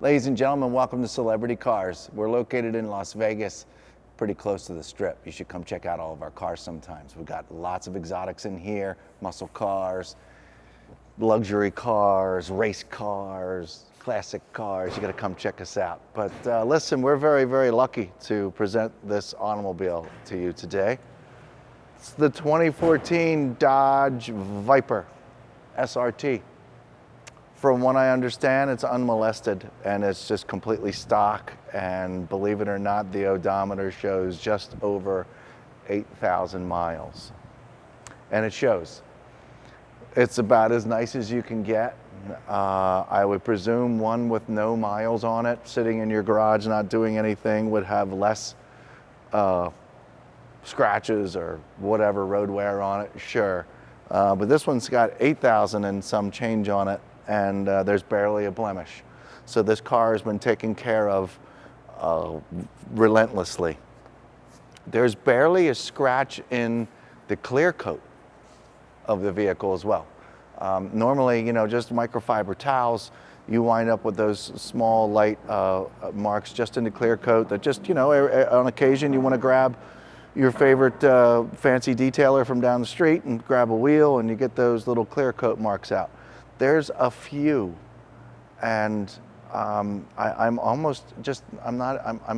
Ladies and gentlemen, welcome to Celebrity Cars. We're located in Las Vegas, pretty close to the Strip. You should come check out all of our cars sometimes. We've got lots of exotics in here, muscle cars, luxury cars, race cars, classic cars. You gotta come check us out. But listen, we're very, very lucky to present this automobile to you today. It's the 2014 Dodge Viper Srt. From what I understand, it's unmolested and it's just completely stock. And believe it or not, the odometer shows just over 8,000 miles. And it shows. It's about as nice as you can get. I would presume one with no miles on it, sitting in your garage not doing anything, would have less scratches or whatever road wear on it, sure. But this one's got 8,000 and some change on it, and there's barely a blemish. So this car has been taken care of relentlessly. There's barely a scratch in the clear coat of the vehicle as well. Normally, you know, just microfiber towels, you wind up with those small light marks just in the clear coat that just, you know, on occasion you want to grab your favorite fancy detailer from down the street and grab a wheel and you get those little clear coat marks out. There's a few, and I'm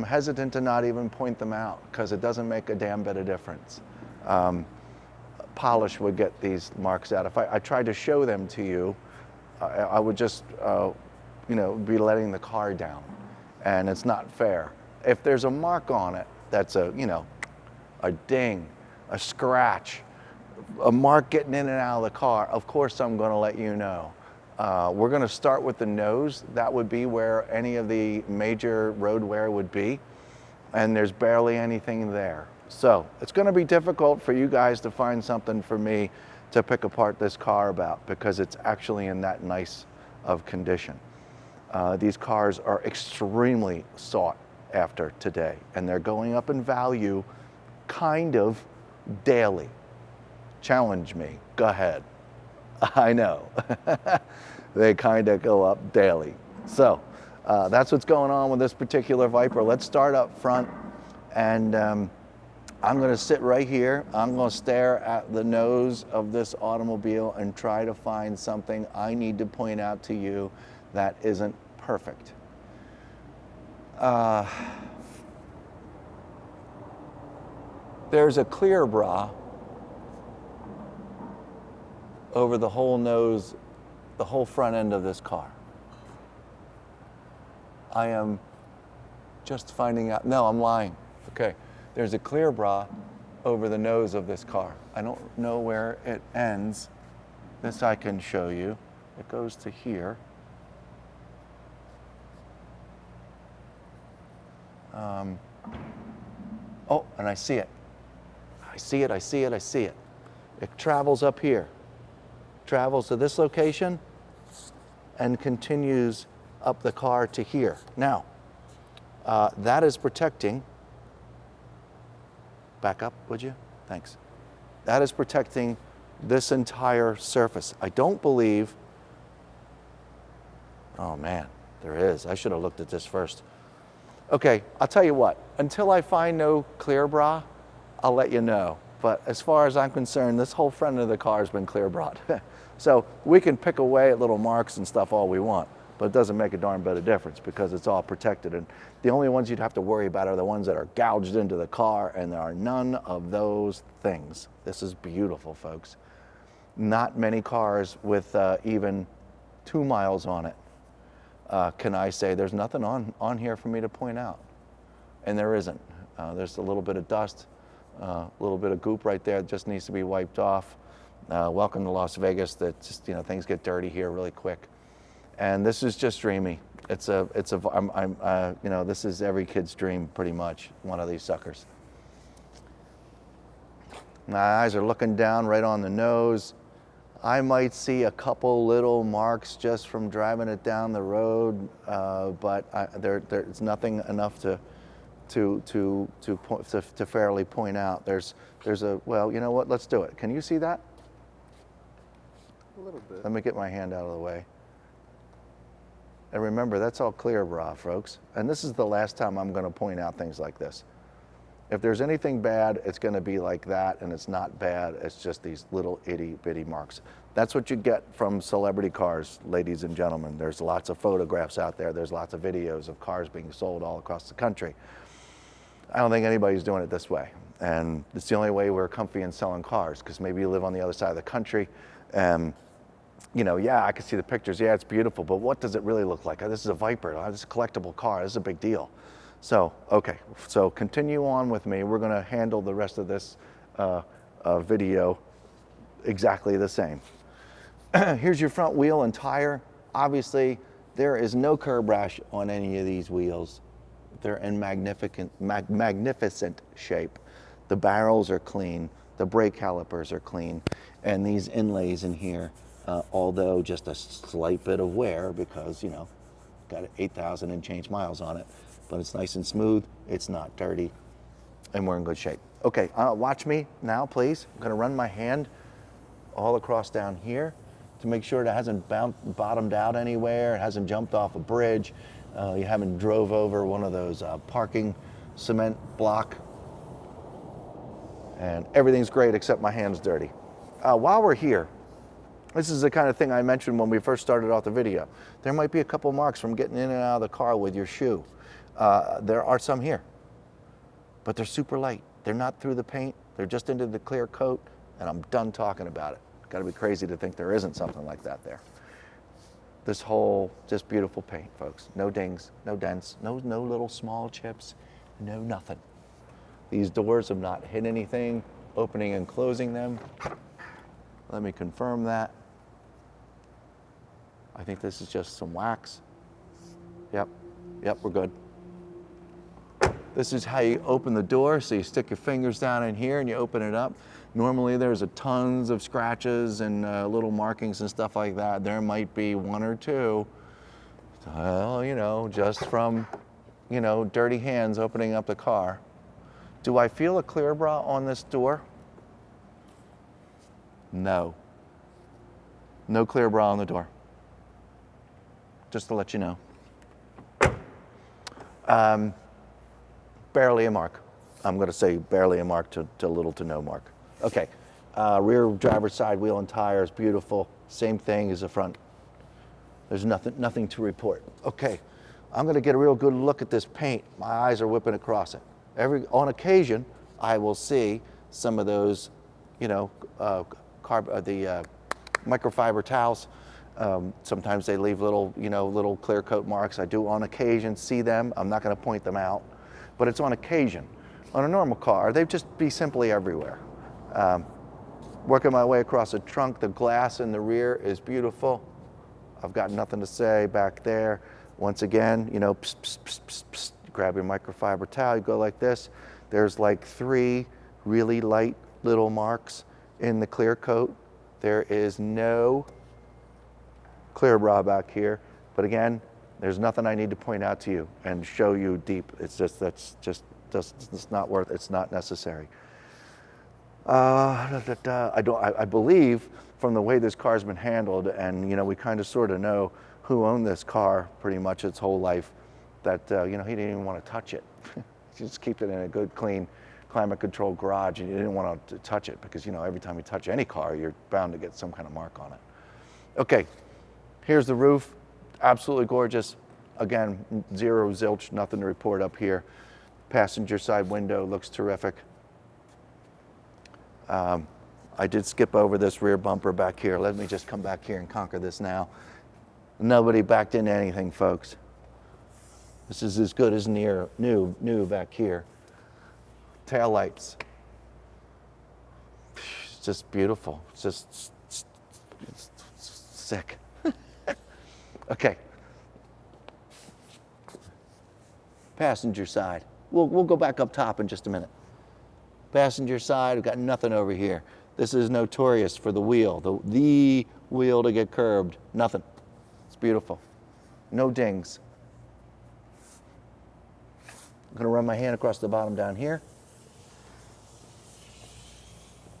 hesitant to not even point them out because it doesn't make a damn bit of difference. Polish would get these marks out. If I tried to show them to you, I would just, you know, be letting the car down, and it's not fair. If there's a mark on it, that's a, you know, a ding, a scratch, a mark getting in and out of the car, of course I'm going to let you know. We're going to start with the nose. That would be where any of the major road wear would be, and there's barely anything there. So it's going to be difficult for you guys to find something for me to pick apart this car about because it's actually in that nice of condition. These cars are extremely sought after today, and they're going up in value kind of daily. Challenge me, go ahead. I know. They kind of go up daily. So that's what's going on with this particular Viper. Let's start up front, and I'm going to sit right here. I'm going to stare at the nose of this automobile and try to find something I need to point out to you that isn't perfect. There's a clear bra over the whole nose, the whole front end of this car. I am just finding out, no, I'm lying. Okay, there's a clear bra over the nose of this car. I don't know where it ends. This I can show you. It goes to here. Oh, and I see it. I see it, I see it, I see it. It travels up here. Travels to this location and continues up the car to here. Now, that is protecting, back up, would you? Thanks. That is protecting this entire surface. I don't believe, oh man, there is. I should have looked at this first. Okay, I'll tell you what, until I find no clear bra, I'll let you know. But as far as I'm concerned, this whole front of the car has been clear brought. So we can pick away at little marks and stuff all we want, but it doesn't make a darn bit of difference because it's all protected. And the only ones you'd have to worry about are the ones that are gouged into the car, and there are none of those things. This is beautiful, folks. Not many cars with even 2 miles on it can I say there's nothing on here for me to point out. And there isn't. There's a little bit of dust, a little bit of goop right there that just needs to be wiped off. Welcome to Las Vegas. That just, you know, things get dirty here really quick. And this is just dreamy. You know, this is every kid's dream pretty much, one of these suckers. My eyes are looking down right on the nose. I might see a couple little marks just from driving it down the road, but there's nothing enough to fairly point out. There's a, well, you know what? Let's do it. Can you see that? A little bit. Let me get my hand out of the way. And remember, that's all clear bra, folks. And this is the last time I'm going to point out things like this. If there's anything bad, it's going to be like that, and it's not bad. It's just these little itty-bitty marks. That's what you get from celebrity cars, ladies and gentlemen. There's lots of photographs out there. There's lots of videos of cars being sold all across the country. I don't think anybody's doing it this way. And it's the only way we're comfy in selling cars, because maybe you live on the other side of the country, and you know, yeah, I can see the pictures. Yeah, it's beautiful, but what does it really look like? This is a Viper. This is a collectible car. This is a big deal. So, okay, so continue on with me. We're going to handle the rest of this video exactly the same. Here's your front wheel and tire. Obviously, there is no curb rash on any of these wheels. They're in magnificent shape. The barrels are clean. The brake calipers are clean. And these inlays in here, although just a slight bit of wear because, you know, got 8,000 and change miles on it, but it's nice and smooth, it's not dirty, and we're in good shape. Okay, watch me now, please. I'm gonna run my hand all across down here to make sure it hasn't bottomed out anywhere, it hasn't jumped off a bridge, you haven't drove over one of those parking cement block, and everything's great except my hand's dirty. While we're here, this is the kind of thing I mentioned when we first started off the video. There might be a couple marks from getting in and out of the car with your shoe. There are some here, but they're super light. They're not through the paint. They're just into the clear coat, and I'm done talking about it. Got to be crazy to think there isn't something like that there. This whole, just beautiful paint, folks. No dings, no dents, no little small chips, no nothing. These doors have not hit anything, opening and closing them. Let me confirm that. I think this is just some wax. Yep, we're good. This is how you open the door. So you stick your fingers down in here and you open it up. Normally there's tons of scratches and little markings and stuff like that. There might be one or two, well, you know, just from, you know, dirty hands opening up the car. Do I feel a clear bra on this door? No. No clear bra on the door. Just to let you know. Barely a mark. I'm going to say barely a mark to little to no mark. Okay. Rear driver's side wheel and tires, beautiful. Same thing as the front. There's nothing to report. Okay. I'm going to get a real good look at this paint. My eyes are whipping across it. On occasion, I will see some of those, you know, microfiber towels. Sometimes they leave little, you know, little clear coat marks. I do on occasion see them. I'm not going to point them out, but it's on occasion. On a normal car, they'd just be simply everywhere. Working my way across the trunk, the glass in the rear is beautiful. I've got nothing to say back there. Once again, you know, psst, psst, psst, psst, psst. Grab your microfiber towel, you go like this. There's like 3 really light little marks in the clear coat. There is no clear bra back here, but again, there's nothing I need to point out to you and show you deep. It's just, it's not worth, it's not necessary. I believe from the way this car's been handled, and you know, we kind of sort of know who owned this car pretty much its whole life, that you know, he didn't even want to touch it. He just kept it in a good, clean, climate-controlled garage, and you didn't want to touch it because, you know, every time you touch any car, you're bound to get some kind of mark on it. Okay, here's the roof. Absolutely gorgeous. Again, zero zilch, nothing to report up here. Passenger side window looks terrific. I did skip over this rear bumper back here. Let me just come back here and conquer this now. Nobody backed into anything, folks. This is as good as new back here. Tail lights. It's just beautiful. It's just it's sick. Okay. Passenger side. We'll go back up top in just a minute. Passenger side, we've got nothing over here. This is notorious for the wheel, the wheel to get curbed. Nothing. It's beautiful. No dings. I'm going to run my hand across the bottom down here.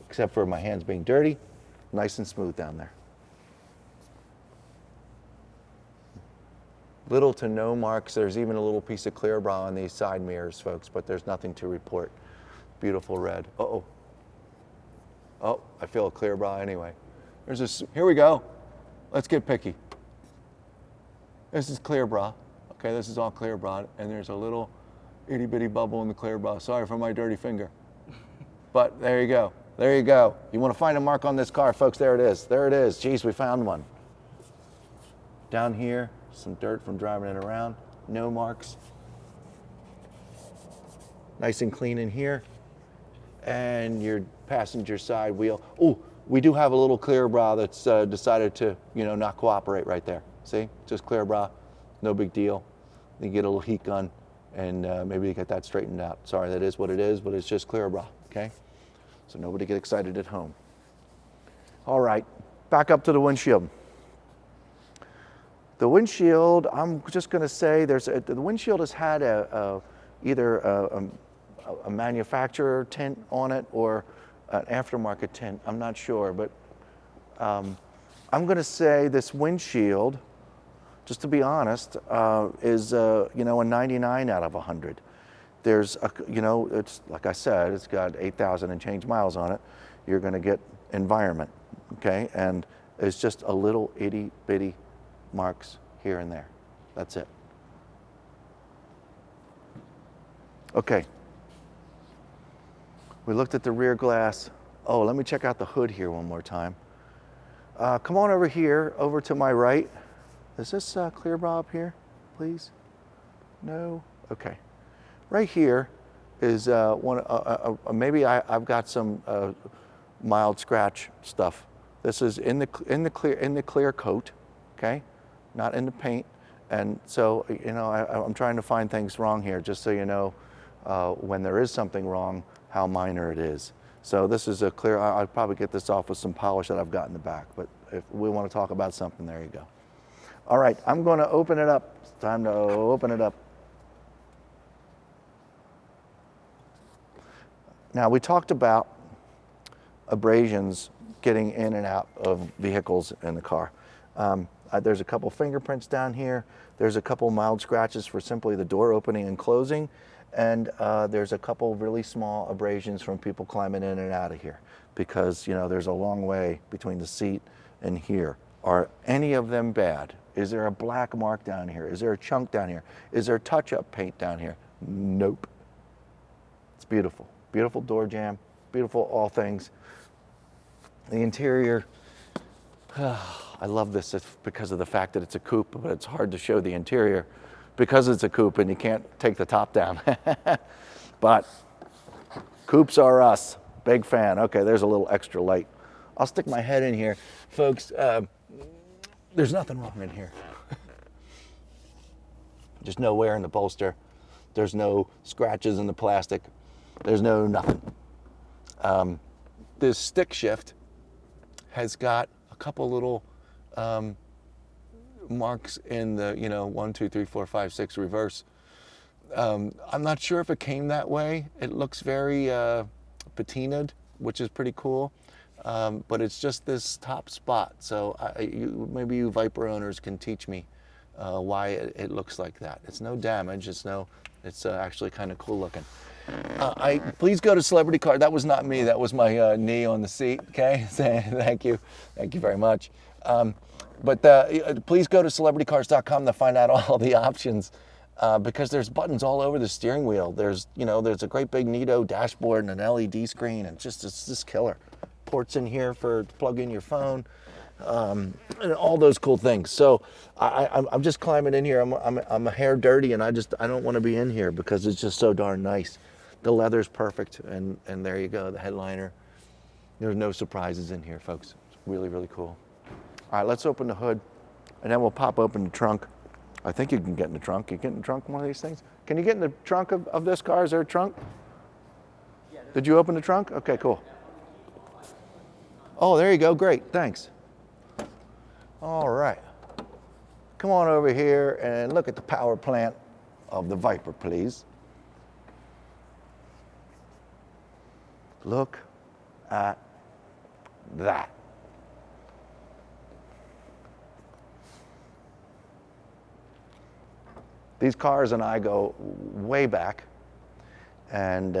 Except for my hands being dirty, nice and smooth down there. Little to no marks. There's even a little piece of clear bra on these side mirrors, folks, but there's nothing to report. Beautiful red. Uh-oh. Oh, I feel a clear bra anyway. There's this, here we go. Let's get picky. This is clear bra. Okay, this is all clear bra, and there's a little itty bitty bubble in the clear bra. Sorry for my dirty finger. But there you go. There you go. You want to find a mark on this car, folks? There it is. There it is. Geez, we found one. Down here, some dirt from driving it around. No marks. Nice and clean in here. And your passenger side wheel. Oh, we do have a little clear bra that's decided to, not cooperate right there. See, just clear bra, no big deal. You get a little heat gun, and maybe you get that straightened out. Sorry, that is what it is, but it's just clear bra, okay? So nobody get excited at home. All right, back up to the windshield. The windshield, I'm just going to say, the windshield has had either a manufacturer tint on it or an aftermarket tint. I'm not sure, but I'm going to say this windshield, just to be honest, is a 99 out of 100. There's it's like I said, it's got 8,000 and change miles on it. You're going to get environment, okay, and it's just a little itty bitty marks here and there. That's it. Okay. We looked at the rear glass. Oh, let me check out the hood here one more time. Come on over here, over to my right. Is this clear bra up here, please? No? Okay. Right here is maybe I've got some mild scratch stuff. This is in the clear coat, okay? Not in the paint. And so, I'm trying to find things wrong here, just so you know when there is something wrong, how minor it is. So this is a clear, I'll probably get this off with some polish that I've got in the back, but if we want to talk about something, there you go. All right, I'm going to open it up. It's time to open it up. Now, we talked about abrasions getting in and out of vehicles in the car. There's a couple fingerprints down here. There's a couple mild scratches for simply the door opening and closing. And there's a couple really small abrasions from people climbing in and out of here because, there's a long way between the seat and here. Are any of them bad? Is there a black mark down here? Is there a chunk down here? Is there touch-up paint down here? Nope. It's beautiful. Beautiful door jamb. Beautiful all things. The interior, I love this because of the fact that it's a coupe, but it's hard to show the interior because it's a coupe and you can't take the top down. But coupes are us. Big fan. Okay, there's a little extra light. I'll stick my head in here. Folks, there's nothing wrong in here. There's no wear in the bolster. There's no scratches in the plastic. There's no nothing. This stick shift has got a couple little marks in the 1, 2, 3, 4, 5, 6 reverse. I'm not sure if it came that way. It looks very patinaed, which is pretty cool. But it's just this top spot. So maybe you Viper owners can teach me why it looks like that. It's no damage. It's actually kind of cool looking. Please go to Celebrity Car. That was not me. That was my knee on the seat. Okay. Thank you. Thank you very much. But please go to celebritycars.com to find out all the options because there's buttons all over the steering wheel. There's a great big Nito dashboard and an LED screen, and it's just killer. Ports in here to plug in your phone, and all those cool things. So I'm just climbing in here. I'm a hair dirty, and I don't want to be in here because it's just so darn nice. The leather's perfect, and there you go, the headliner. There's no surprises in here, folks. It's really, really cool. All right, let's open the hood, and then we'll pop open the trunk. I think you can get in the trunk. You get in the trunk of one of these things? Can you get in the trunk of this car? Is there a trunk? Did you open the trunk? Okay, cool. Oh, there you go. Great. Thanks. All right. Come on over here and look at the power plant of the Viper, please. Look at that. These cars and I go way back. And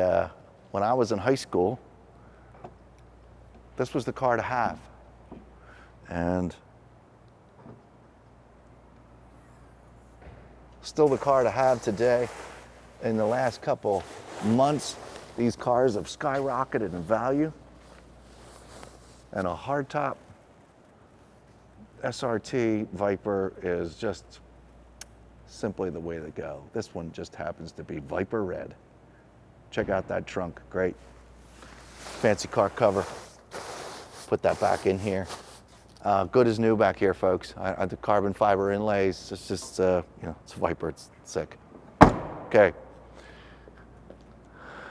when I was in high school, this was the car to have. And still the car to have today. In the last couple months, these cars have skyrocketed in value. And a hardtop SRT Viper is just simply the way to go. This one just happens to be Viper Red. Check out that trunk, great. Fancy car cover. Put that back in here. Good as new back here, folks. The carbon fiber inlays, it's just, you know, it's a Viper, it's sick. Okay.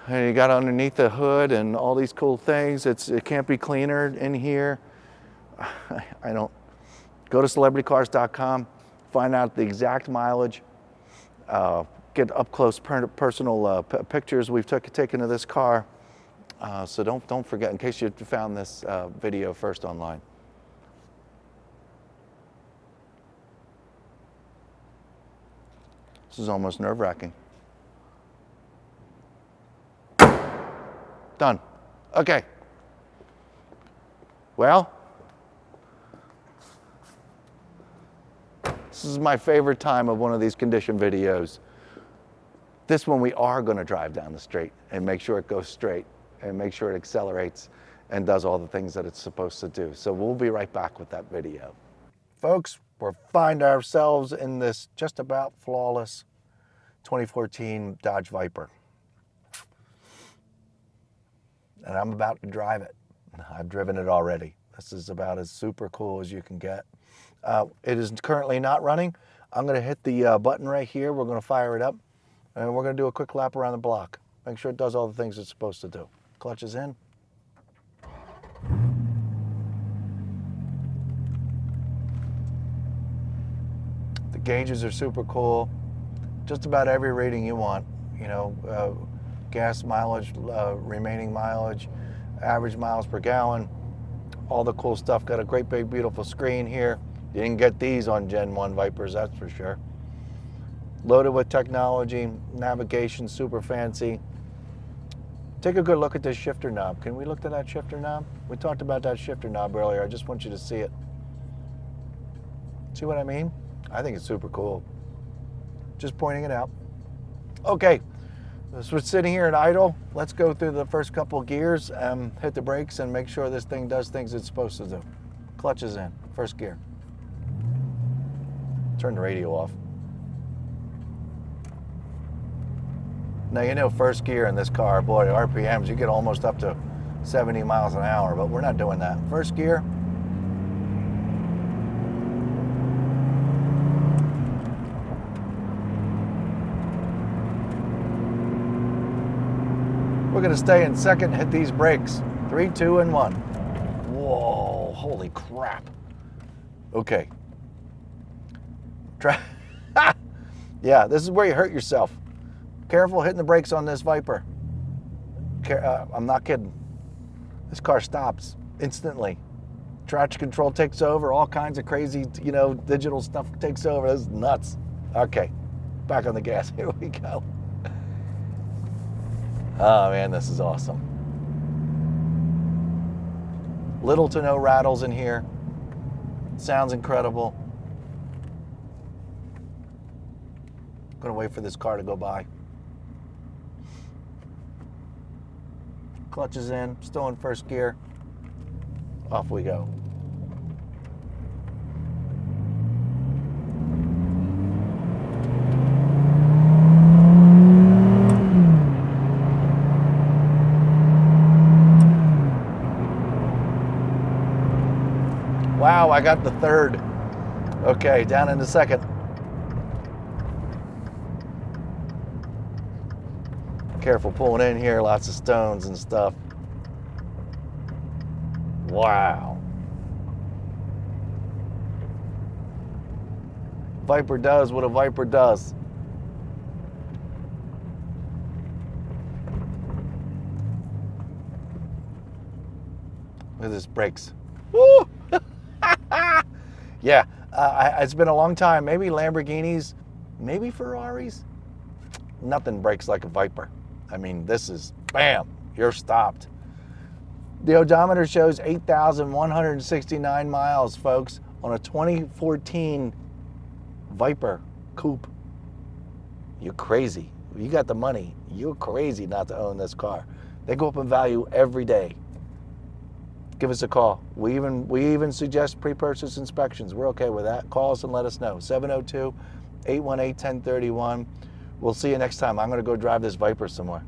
And you got underneath the hood and all these cool things. It can't be cleaner in here. I don't. Go to celebritycars.com, find out the exact mileage, get up close personal pictures we've taken of this car. So don't forget, in case you found this video first online. This is almost nerve-wracking. Done. Okay. Well, this is my favorite time of one of these condition videos. This one we are going to drive down the street and make sure it goes straight and make sure it accelerates and does all the things that it's supposed to do. So we'll be right back with that video. Folks, we'll find ourselves in this just about flawless 2014 Dodge Viper. And I'm about to drive it. I've driven it already. This is about as super cool as you can get. It is currently not running. I'm going to hit the button right here. We're going to fire it up, and we're going to do a quick lap around the block. Make sure it does all the things it's supposed to do. Clutch is in. The gauges are super cool. Just about every rating you want. You know, gas mileage, remaining mileage, average miles per gallon, all the cool stuff. Got a great big beautiful screen here. You didn't get these on Gen 1 Vipers, that's for sure. Loaded with technology, navigation, super fancy. Take a good look at this shifter knob. Can we look at that shifter knob? We talked about that shifter knob earlier. I just want you to see it. See what I mean? I think it's super cool. Just pointing it out. Okay. So we're sitting here at idle. Let's go through the first couple gears, hit the brakes, and make sure this thing does things it's supposed to do. Clutch is in, first gear. Turn the radio off. Now, you know, first gear in this car, boy, RPMs, you get almost up to 70 miles an hour, but we're not doing that. First gear. We're going to stay in second, hit these brakes. 3, 2, and 1. Whoa, holy crap. Okay. Yeah, this is where you hurt yourself. Careful hitting the brakes on this Viper. I'm not kidding. This car stops instantly. Traction control takes over. All kinds of crazy, you know, digital stuff takes over. This is nuts. Okay, back on the gas. Here we go. Oh man, this is awesome. Little to no rattles in here. Sounds incredible. Gonna wait for this car to go by. Clutch is in, still in first gear. Off we go. Wow, I got the third. Okay, down in the second. Careful pulling in here, lots of stones and stuff. Wow. Viper does what a Viper does. Look at this brakes. Woo! Yeah, it's been a long time. Maybe Lamborghinis maybe Ferraris. Nothing breaks like a Viper. I mean, this is, bam, you're stopped. The odometer shows 8,169 miles, folks, on a 2014 Viper coupe. You're crazy. You got the money. You're crazy not to own this car. They go up in value every day. Give us a call. We even suggest pre-purchase inspections. We're okay with that. Call us and let us know. 702-818-1031. We'll see you next time. I'm going to go drive this Viper somewhere.